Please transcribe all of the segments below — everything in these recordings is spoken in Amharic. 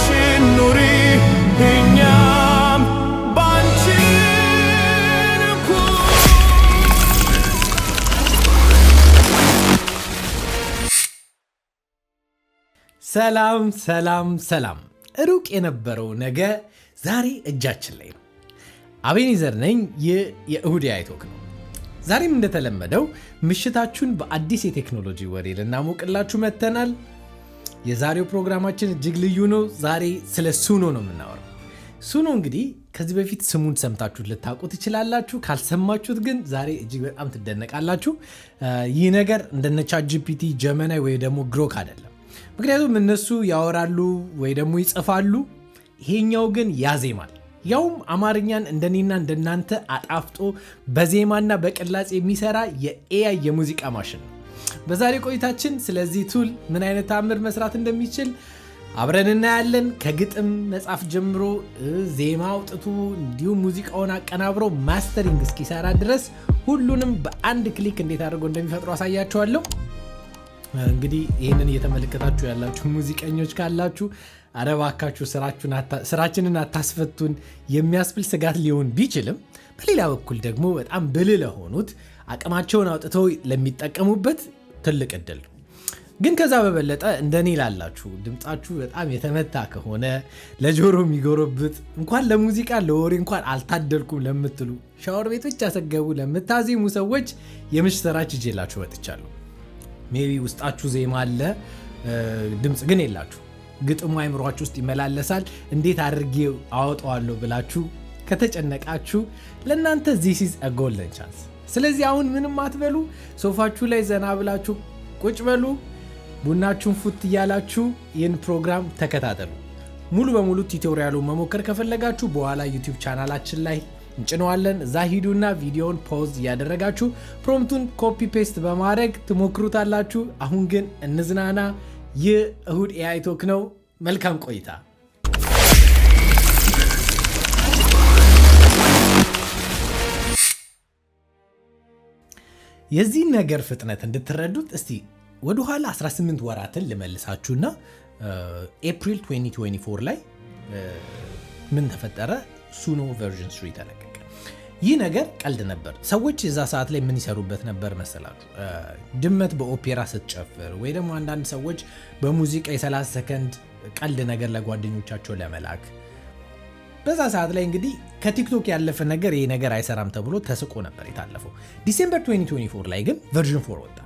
ብቻሽን ኑሪ እኛም ባንቺ ሰላም ሰላም ሰላም። ሩቅ የነበረው ነገ ዛሬ እጃችን ላይ ነው። አቤኔዘር ነኝ። ይህ የእሁድ AI ቶክ ነው። ዛሬም እንደተለመደው ምሽታችሁን በአዲስ የቴክኖሎጂ ወሬ ልናሞቅላችሁ መጥተናል። የዛሬው ፕሮግራማችን እጅግ ልዩ ነው። ዛሬ ስለ ሱኖ ነው የምናወራው። ሱኖ እንግዲህ ከዚህ በፊት ስሙን ሰምታችሁት ልታውቁ ትችላላችሁ። ካልሰማችሁት ግን ዛሬ እጅግ በጣም ትደነቃላችሁ። ይህ ነገር እንደነ ChatGPT፣ ጀመናይ ወይ ደግሞ ግሮክ አይደለም። ምክንያቱም እነሱ ያወራሉ ወይ ደግሞ ይጽፋሉ፣ ይሄኛው ግን ያዜማል። ያውም አማርኛን እንደኔና እንደናንተ አጣፍጦ በዜማና በቅላጽ የሚሰራ የኤአይ የሙዚቃ ማሽን ነው። በዛሬ ቆይታችን ስለዚህ ቱል ምን አይነት ተአምር መስራት እንደሚችል አብረን እናያለን። ከግጥም መጻፍ ጀምሮ ዜማ አውጥቶ እንዲሁም ሙዚቃውን አቀናብሮ ማስተሪንግ እስኪሰራ ድረስ ሁሉንም በአንድ ክሊክ እንዴት አድርጎ እንደሚፈጥሩ አሳያችኋለሁ። እንግዲህ ይህንን እየተመለከታችሁ ያላችሁ ሙዚቀኞች ካላችሁ አረባካችሁ ስራችንን አታስፈቱን የሚያስብል ስጋት ሊሆን ቢችልም፣ በሌላ በኩል ደግሞ በጣም ብልህ ለሆኑት አቅማቸውን አውጥተው ለሚጠቀሙበት ትልቅ እድል ነው። ግን ከዛ በበለጠ እንደኔ ላላችሁ ድምጻችሁ በጣም የተመታ ከሆነ ለጆሮ የሚጎረብጥ እንኳን ለሙዚቃ ለወሬ እንኳን አልታደልኩም ለምትሉ ሻወር ቤቶች ያሰገቡ ለምታዜሙ ሰዎች የምሽት ስራች ይዤላችሁ መጥቻለሁ። ሜቢ ውስጣችሁ ዜማ አለ፣ ድምፅ ግን የላችሁ። ግጥሙ አይምሯችሁ ውስጥ ይመላለሳል። እንዴት አድርጌ አወጣዋለሁ ብላችሁ ከተጨነቃችሁ ለእናንተ this is a golden chance። ስለዚህ አሁን ምንም አትበሉ፣ ሶፋችሁ ላይ ዘና ብላችሁ ቁጭ በሉ፣ ቡናችሁን ፉት እያላችሁ ይህን ፕሮግራም ተከታተሉ። ሙሉ በሙሉ ቱቶሪያሉን መሞከር ከፈለጋችሁ በኋላ ዩቲዩብ ቻናላችን ላይ እንጭነዋለን። እዛ ሂዱና ቪዲዮውን ፖዝ እያደረጋችሁ ፕሮምፕቱን ኮፒ ፔስት በማድረግ ትሞክሩታላችሁ። አሁን ግን እንዝናና። ይህ እሁድ AI ቶክ ነው። መልካም ቆይታ። የዚህን ነገር ፍጥነት እንድትረዱት እስቲ ወደኋላ 18 ወራትን ልመልሳችሁና ኤፕሪል 2024 ላይ ምን ተፈጠረ? ሱኖ ቨርዥን 3 ተለቀቀ። ይህ ነገር ቀልድ ነበር። ሰዎች የዛ ሰዓት ላይ ምን ይሰሩበት ነበር መሰላችሁ? ድመት በኦፔራ ስትጨፍር ወይ ደግሞ አንዳንድ ሰዎች በሙዚቃ የ30 ሰከንድ ቀልድ ነገር ለጓደኞቻቸው ለመላክ። በዛ ሰዓት ላይ እንግዲህ ከቲክቶክ ያለፈ ነገር ይሄ ነገር አይሰራም ተብሎ ተስቆ ነበር የታለፈው። ዲሴምበር 2024 ላይ ግን ቨርዥን 4 ወጣ።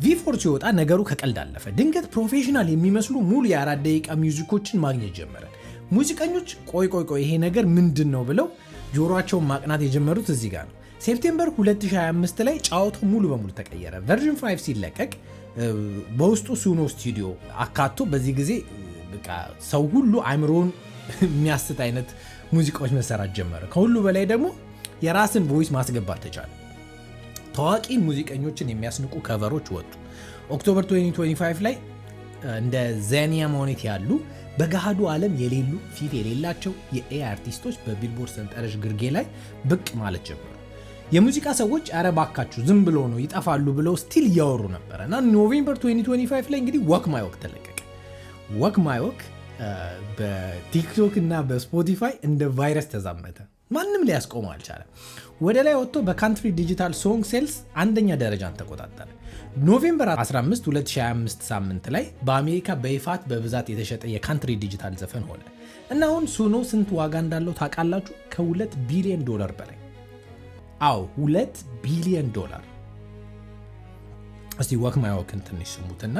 V4 ሲወጣ ነገሩ ከቀልድ አለፈ። ድንገት ፕሮፌሽናል የሚመስሉ ሙሉ የ4 ደቂቃ ሚውዚኮችን ማግኘት ጀመረ። ሙዚቀኞች ቆይ ይሄ ነገር ምንድን ነው ብለው ጆሮአቸውን ማቅናት የጀመሩት እዚህ ጋር ነው። ሴፕቴምበር 2025 ላይ ጫወታው ሙሉ በሙሉ ተቀየረ። ቨርዥን 5 ሲለቀቅ በውስጡ ሱኖ ስቱዲዮ አካቶ በዚህ ጊዜ በቃ ሰው ሁሉ አይምሮውን የሚያስት አይነት ሙዚቃዎች መሰራት ጀመረ። ከሁሉ በላይ ደግሞ የራስን ቮይስ ማስገባት ተቻለ። ታዋቂ ሙዚቀኞችን የሚያስንቁ ከቨሮች ወጡ። ኦክቶበር 2025 ላይ እንደ ዜኒያ ሞኔት ያሉ በገሃዱ ዓለም የሌሉ ፊት የሌላቸው የኤአይ አርቲስቶች በቢልቦርድ ሰንጠረዥ ግርጌ ላይ ብቅ ማለት ጀመሩ። የሙዚቃ ሰዎች አረ ባካችሁ ዝም ብሎ ነው ይጠፋሉ ብለው ስቲል እያወሩ ነበር እና ኖቬምበር 2025 ላይ እንግዲህ ወክ ማይ ወክ ተለቀቀ። ወክ ማይ ወክ በቲክቶክ እና በስፖቲፋይ እንደ ቫይረስ ተዛመተ። ማንም ሊያስቆመው አልቻለም። ወደ ላይ ወጥቶ በካንትሪ ዲጂታል ሶንግ ሴልስ አንደኛ ደረጃን ተቆጣጠረ። ኖቬምበር 15 2025 ሳምንት ላይ በአሜሪካ በይፋት በብዛት የተሸጠ የካንትሪ ዲጂታል ዘፈን ሆነ እና አሁን ሱኖ ስንት ዋጋ እንዳለው ታውቃላችሁ? $2 ቢሊዮን በላይ። አዎ $2 ቢሊዮን። እስቲ ወክ ማይ ወክን ትንሽ ስሙትና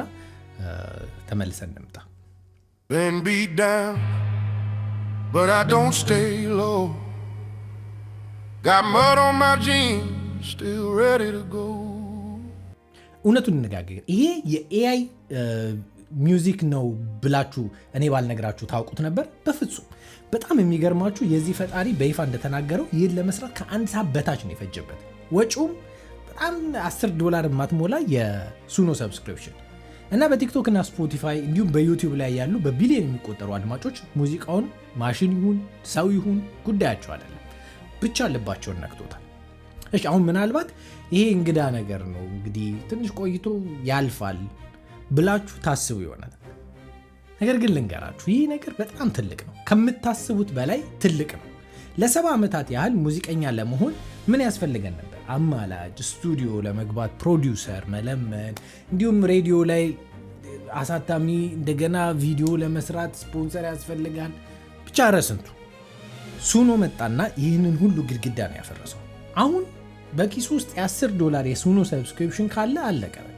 ተመልሰን እንምጣ። Been beat down, but I don't stay low. Got mud on my jeans, still ready to go. እውነቱን እንነጋገር። ይሄ የኤአይ ሚውዚክ ነው ብላችሁ እኔ ባልነግራችሁ ታውቁት ነበር? በፍጹም። በጣም የሚገርማችሁ የዚህ ፈጣሪ በይፋ እንደተናገረው ይህን ለመስራት ከአንድ ሰዓት በታች ነው የፈጀበት። ወጪውም በጣም $10 የማትሞላ የሱኖ ሰብስክሪፕሽን እና በቲክቶክ እና ስፖቲፋይ እንዲሁም በዩቲዩብ ላይ ያሉ በቢሊዮን የሚቆጠሩ አድማጮች ሙዚቃውን ማሽን ይሁን ሰው ይሁን ጉዳያቸው አይደለም፣ ብቻ ልባቸውን ነክቶታል። እሺ አሁን ምናልባት ይሄ እንግዳ ነገር ነው እንግዲህ ትንሽ ቆይቶ ያልፋል ብላችሁ ታስቡ ይሆናል። ነገር ግን ልንገራችሁ፣ ይህ ነገር በጣም ትልቅ ነው፣ ከምታስቡት በላይ ትልቅ ነው። ለ70 ዓመታት ያህል ሙዚቀኛ ለመሆን ምን ያስፈልገን ነበር? አማላጅ፣ ስቱዲዮ ለመግባት ፕሮዲውሰር መለመን፣ እንዲሁም ሬዲዮ ላይ አሳታሚ፣ እንደገና ቪዲዮ ለመስራት ስፖንሰር ያስፈልጋል። ብቻ ረስንቱ ሱኖ መጣና ይህንን ሁሉ ግድግዳ ነው ያፈረሰው። አሁን በኪሱ ውስጥ $10 የሱኖ ሰብስክሪፕሽን ካለ አለቀ በቃ።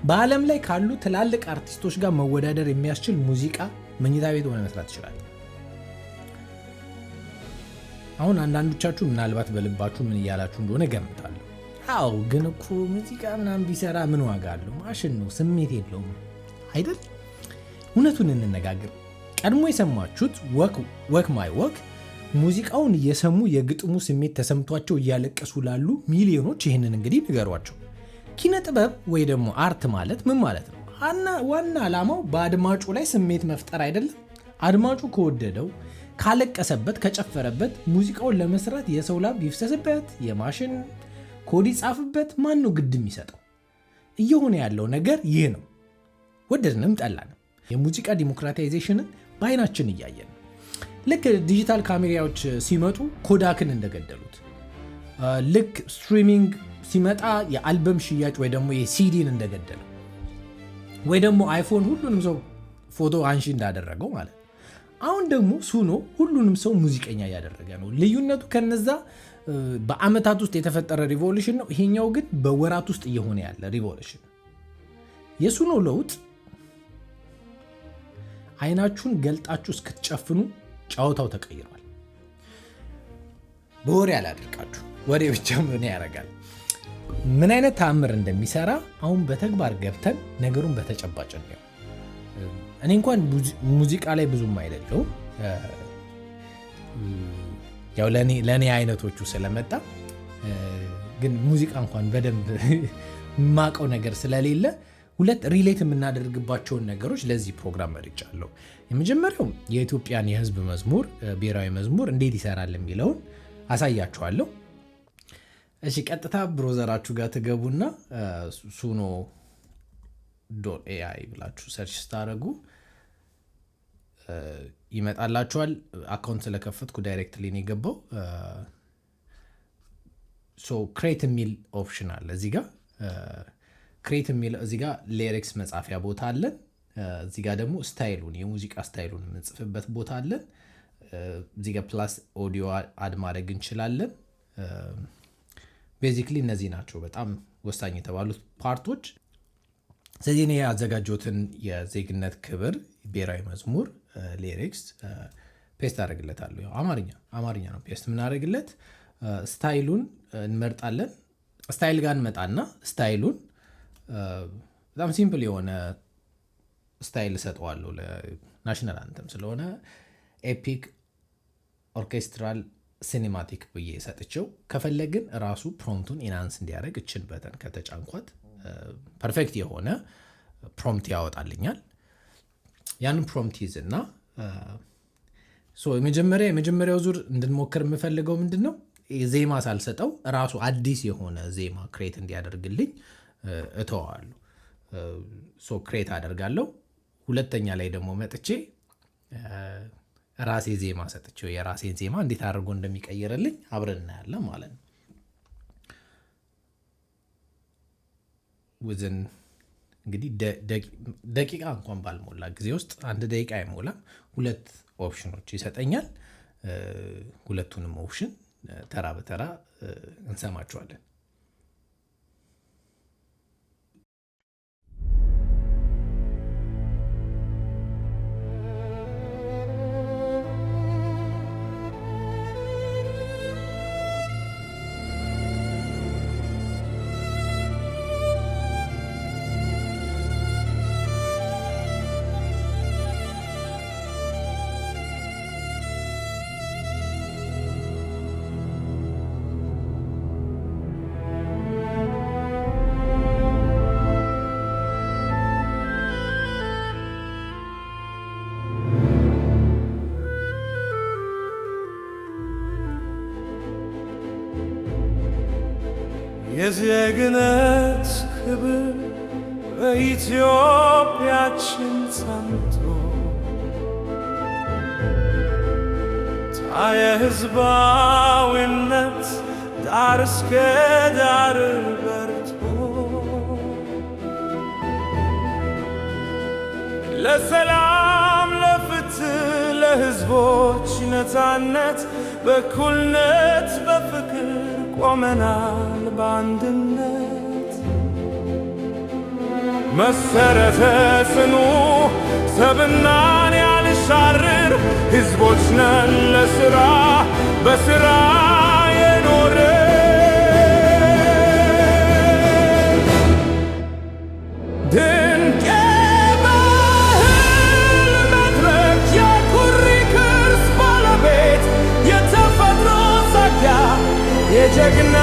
በዓለም ላይ ካሉ ትላልቅ አርቲስቶች ጋር መወዳደር የሚያስችል ሙዚቃ መኝታ ቤት ሆነ መስራት ይችላል። አሁን አንዳንዶቻችሁ ምናልባት በልባችሁ ምን እያላችሁ እንደሆነ ገምታለሁ። አዎ ግን እኮ ሙዚቃ ምናምን ቢሰራ ምን ዋጋ አለው? ማሽን ነው፣ ስሜት የለውም አይደል? እውነቱን እንነጋገር። ቀድሞ የሰማችሁት ወክ ማይ ወክ ሙዚቃውን እየሰሙ የግጥሙ ስሜት ተሰምቷቸው እያለቀሱ ላሉ ሚሊዮኖች ይህንን እንግዲህ ንገሯቸው። ኪነ ጥበብ ወይ ደግሞ አርት ማለት ምን ማለት ነው? ዋና ዓላማው በአድማጩ ላይ ስሜት መፍጠር አይደለም? አድማጩ ከወደደው፣ ካለቀሰበት፣ ከጨፈረበት ሙዚቃውን ለመስራት የሰው ላብ ይፍሰስበት፣ የማሽን ኮድ ይጻፍበት፣ ማን ነው ግድ የሚሰጠው? እየሆነ ያለው ነገር ይህ ነው። ወደድንም ጠላንም የሙዚቃ ዲሞክራታይዜሽንን በአይናችን እያየን፣ ልክ ዲጂታል ካሜራዎች ሲመጡ ኮዳክን እንደገደሉት፣ ልክ ስትሪሚንግ ሲመጣ የአልበም ሽያጭ ወይ ደግሞ የሲዲን እንደገደለው፣ ወይ ደግሞ አይፎን ሁሉንም ሰው ፎቶ አንሺ እንዳደረገው ማለት። አሁን ደግሞ ሱኖ ሁሉንም ሰው ሙዚቀኛ እያደረገ ነው። ልዩነቱ ከነዛ በአመታት ውስጥ የተፈጠረ ሪቮሉሽን ነው። ይሄኛው ግን በወራት ውስጥ እየሆነ ያለ ሪቮሉሽን። የሱኖ ለውጥ አይናችሁን ገልጣችሁ እስክትጨፍኑ ጨዋታው ተቀይሯል። በወሬ አላድርቃችሁ፣ ወሬ ብቻ ምን ያደርጋል? ምን አይነት ተአምር እንደሚሰራ አሁን በተግባር ገብተን ነገሩን በተጨባጭ ነው። እኔ እንኳን ሙዚቃ ላይ ብዙም አይደለው፣ ያው ለኔ አይነቶቹ ስለመጣ ግን ሙዚቃ እንኳን በደንብ ማቀው ነገር ስለሌለ ሁለት ሪሌት የምናደርግባቸውን ነገሮች ለዚህ ፕሮግራም መርጫለሁ። የመጀመሪያው የኢትዮጵያን የህዝብ መዝሙር ብሔራዊ መዝሙር እንዴት ይሰራል የሚለውን አሳያችኋለሁ። እሺ ቀጥታ ብሮዘራችሁ ጋር ትገቡና suno.ai ብላችሁ ሰርች ስታደርጉ ይመጣላችኋል። አካውንት ስለከፈትኩ ዳይሬክትሊ ነው የገባው። ክሬት የሚል ኦፕሽን አለ እዚህ ጋር። ክሬት የሚል እዚህ ጋር ሊሪክስ መጻፊያ ቦታ አለን። እዚህ ጋር ደግሞ ስታይሉን የሙዚቃ ስታይሉን የምንጽፍበት ቦታ አለን። እዚህ ጋር ፕላስ ኦዲዮ አድ ማድረግ እንችላለን። ቤዚክሊ እነዚህ ናቸው በጣም ወሳኝ የተባሉት ፓርቶች። ስለዚህ እኔ ያዘጋጀሁትን የዜግነት ክብር ብሔራዊ መዝሙር ሊሪክስ ፔስት አደርግለታለሁ። ያው አማርኛ ነው ፔስት የምናደርግለት። ስታይሉን እንመርጣለን። ስታይል ጋር እንመጣና ስታይሉን በጣም ሲምፕል የሆነ ስታይል እሰጠዋለሁ። ለናሽናል አንተም ስለሆነ ኤፒክ ኦርኬስትራል ሲኒማቲክ ብዬ ሰጥቼው፣ ከፈለግን ራሱ ፕሮምቱን ኢናንስ እንዲያደርግ እችን በተን ከተጫንኳት ፐርፌክት የሆነ ፕሮምፕት ያወጣልኛል። ያንን ፕሮምፕት ይዝና የመጀመሪያው ዙር እንድንሞክር የምፈልገው ምንድን ነው? ዜማ ሳልሰጠው ራሱ አዲስ የሆነ ዜማ ክሬት እንዲያደርግልኝ እተዋለሁ። ክሬት አደርጋለሁ። ሁለተኛ ላይ ደግሞ መጥቼ ራሴ ዜማ ሰጥቼው የራሴን ዜማ እንዴት አድርጎ እንደሚቀይርልኝ አብረን እናያለን ማለት ነው። ውዝን እንግዲህ ደቂቃ እንኳን ባልሞላ ጊዜ ውስጥ 1 ደቂቃ አይሞላም፣ 2 ኦፕሽኖች ይሰጠኛል። ሁለቱንም ኦፕሽን ተራ በተራ እንሰማቸዋለን። የዜግነት ክብር በኢትዮጵያችን ጸንቶ የሕዝባዊነት ዳር እስከ ዳር በርቶ ለሰላም ለፍትህ ለሕዝቦች ነፃነት በእኩልነት በፍቅር ቆመናል በአንድነት መሰረተ ጽኑ ሰብናን ያልሻርር ሕዝቦች ነን ለሥራ በሥራ የኖርን ድንቅ የባህል መድረክ የኩሪ ቅርስ ባለቤት የተፈጥሮ ጸጋ የጀግና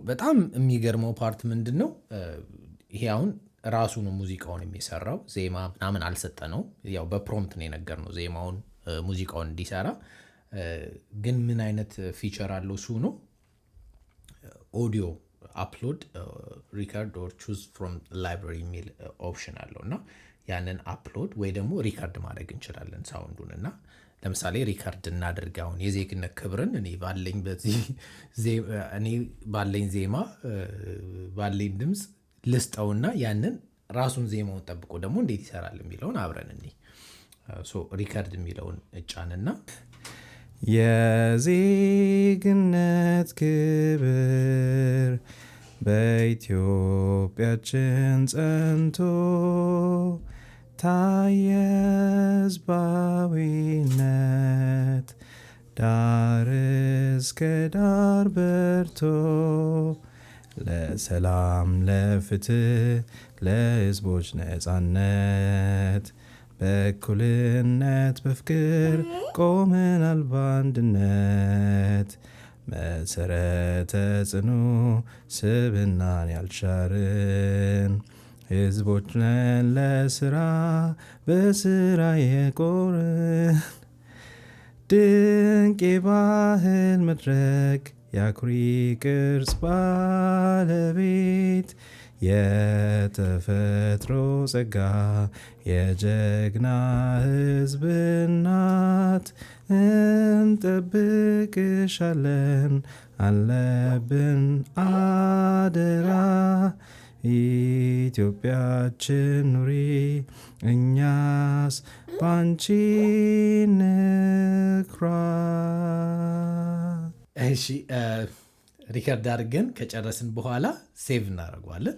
በጣም የሚገርመው ፓርት ምንድን ነው? ይሄ አሁን ራሱ ነው ሙዚቃውን የሚሰራው። ዜማ ምናምን አልሰጠ ነው። ያው በፕሮምፕት ነው የነገር ነው ዜማውን ሙዚቃውን እንዲሰራ። ግን ምን አይነት ፊቸር አለው እሱ ነው ኦዲዮ አፕሎድ ሪካርድ ኦር ቹዝ ፍሮም ላይብራሪ የሚል ኦፕሽን አለው እና ያንን አፕሎድ ወይ ደግሞ ሪካርድ ማድረግ እንችላለን ሳውንዱን እና ለምሳሌ ሪካርድ እናድርግ። አሁን የዜግነት ክብርን እኔ ባለኝ ዜማ ባለኝ ድምፅ ልስጠውና ያንን ራሱን ዜማውን ጠብቆ ደግሞ እንዴት ይሰራል የሚለውን አብረን እኔ ሪካርድ የሚለውን እጫንና የዜግነት ክብር በኢትዮጵያችን ጸንቶ ታየ ሕዝባዊነት ዳር እስከ ዳር በርቶ ለሰላም ለፍትህ ለሕዝቦች ነፃነት በእኩልነት በፍቅር ቆመናል በአንድነት መሰረተ ጽኑ ስብናን ያልሻርን ሕዝቦች ነን ለሥራ በሥራ የቆርን ድንቅ የባህል መድረክ የአኩሪ ቅርጽ ባለቤት የተፈጥሮ ጸጋ የጀግና ሕዝብ እናት እንጠብቅሻለን አለብን አደራ ኢትዮጵያችን ኑሪ እኛስ ባንቺ ንኩራ። እሺ ሪከርድ አድርገን ከጨረስን በኋላ ሴቭ እናደርገዋለን።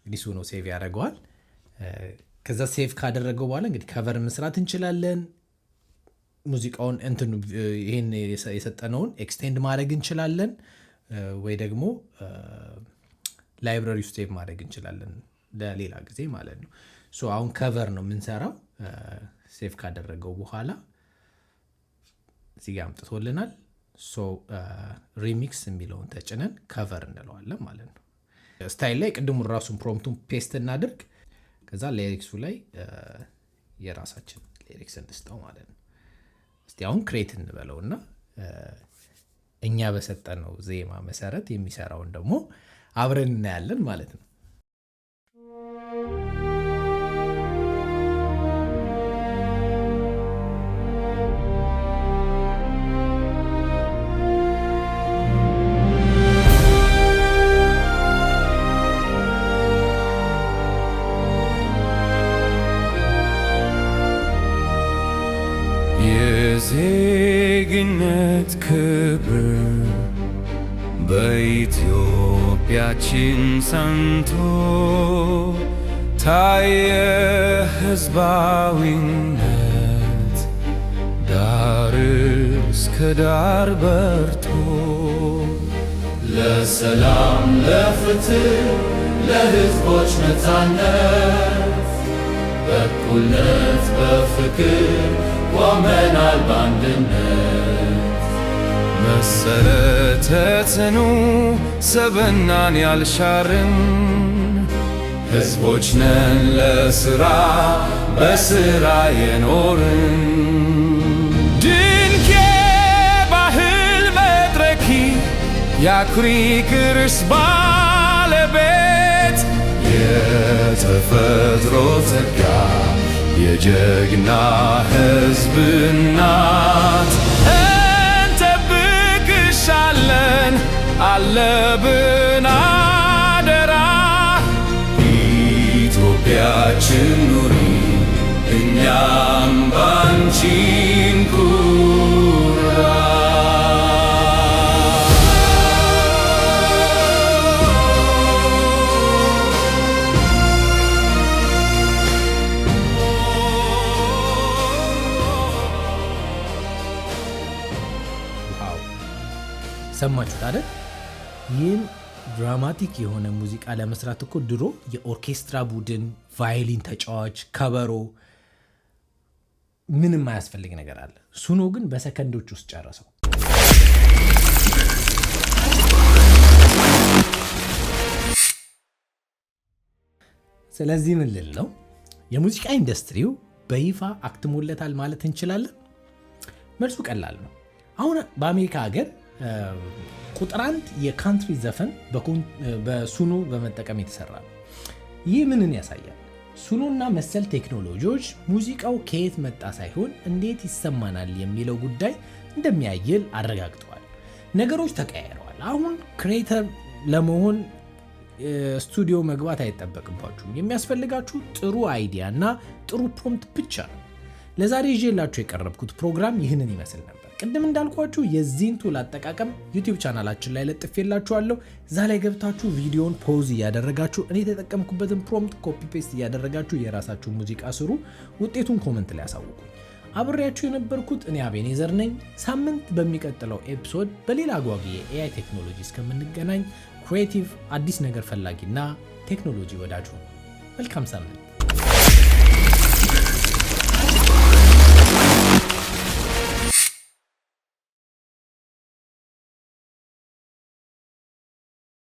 እንግዲህ እሱ ነው ሴቭ ያደርገዋል። ከዛ ሴቭ ካደረገው በኋላ እንግዲህ ከቨር መስራት እንችላለን። ሙዚቃውን ይሄን የሰጠነውን ኤክስቴንድ ማድረግ እንችላለን ወይ ደግሞ ላይብራሪ ውስጥ ሴቭ ማድረግ እንችላለን ለሌላ ጊዜ ማለት ነው። አሁን ከቨር ነው የምንሰራው። ሴቭ ካደረገው በኋላ እዚህ ጋር አምጥቶልናል። ሪሚክስ የሚለውን ተጭነን ከቨር እንለዋለን ማለት ነው። ስታይል ላይ ቅድሙን ራሱን ፕሮምፕቱን ፔስት እናድርግ። ከዛ ሊሪክሱ ላይ የራሳችን ሊሪክስ እንስጠው ማለት ነው። እስቲ አሁን ክሬት እንበለውና እኛ በሰጠነው ዜማ መሰረት የሚሰራውን ደግሞ አብረን እናያለን ማለት ነው። የዜግነት ክብር በኢትዮጵያችን ጸንቶ ታየ ሕዝባዊነት ዳር እስከ ዳር በርቶ ለሰላም ለፍትህ ለሕዝቦች ነፃነት በእኩልነት በፍቅር ቆመናል በአንድነት። መሰረተ ጽኑ ሰብናን ያልሻርን ሕዝቦች ነን ለሥራ በሥራ የኖርን። ድንቅ የባህል መድረኪ የአኩሪ ቅርስ ባለቤት የተፈጥሮ ጸጋ የጀግና ሕዝብ እናት እንጠብቅሻለን አለብን አደራ። ኢትዮጵያችን ኑሪ እኛም ባንቺ እንኩራ። ሰማችሁት አይደል? ይህን ድራማቲክ የሆነ ሙዚቃ ለመስራት እኮ ድሮ የኦርኬስትራ ቡድን፣ ቫዮሊን ተጫዋች፣ ከበሮ ምንም አያስፈልግ ነገር አለ። ሱኖ ግን በሰከንዶች ውስጥ ጨረሰው። ስለዚህ ምን ልል ነው? የሙዚቃ ኢንዱስትሪው በይፋ አክትሞለታል ማለት እንችላለን? መልሱ ቀላል ነው። አሁን በአሜሪካ ሀገር ቁጥር 1 የካንትሪ ዘፈን በሱኖ በመጠቀም የተሰራ ነው። ይህ ምንን ያሳያል? ሱኖና መሰል ቴክኖሎጂዎች ሙዚቃው ከየት መጣ ሳይሆን እንዴት ይሰማናል የሚለው ጉዳይ እንደሚያይል አረጋግጠዋል። ነገሮች ተቀያይረዋል። አሁን ክሬተር ለመሆን ስቱዲዮ መግባት አይጠበቅባችሁም። የሚያስፈልጋችሁ ጥሩ አይዲያ እና ጥሩ ፕሮምፕት ብቻ ነው። ለዛሬ ይዤላችሁ የቀረብኩት ፕሮግራም ይህንን ይመስል ነበር። ቅድም እንዳልኳችሁ የዚህን ቱል አጠቃቀም ዩቲዩብ ቻናላችን ላይ ለጥፌላችኋለሁ። እዛ ላይ ገብታችሁ ቪዲዮን ፖዝ እያደረጋችሁ እኔ የተጠቀምኩበትን ፕሮምፕት ኮፒ ፔስት እያደረጋችሁ የራሳችሁ ሙዚቃ ስሩ። ውጤቱን ኮመንት ላይ አሳውቁኝ። አብሬያችሁ የነበርኩት እኔ አቤኔዘር ነኝ። ሳምንት በሚቀጥለው ኤፒሶድ በሌላ አጓጊ የኤአይ ቴክኖሎጂ እስከምንገናኝ ክሬቲቭ፣ አዲስ ነገር ፈላጊና ቴክኖሎጂ ወዳጅ ሁኑ። መልካም ሳምንት።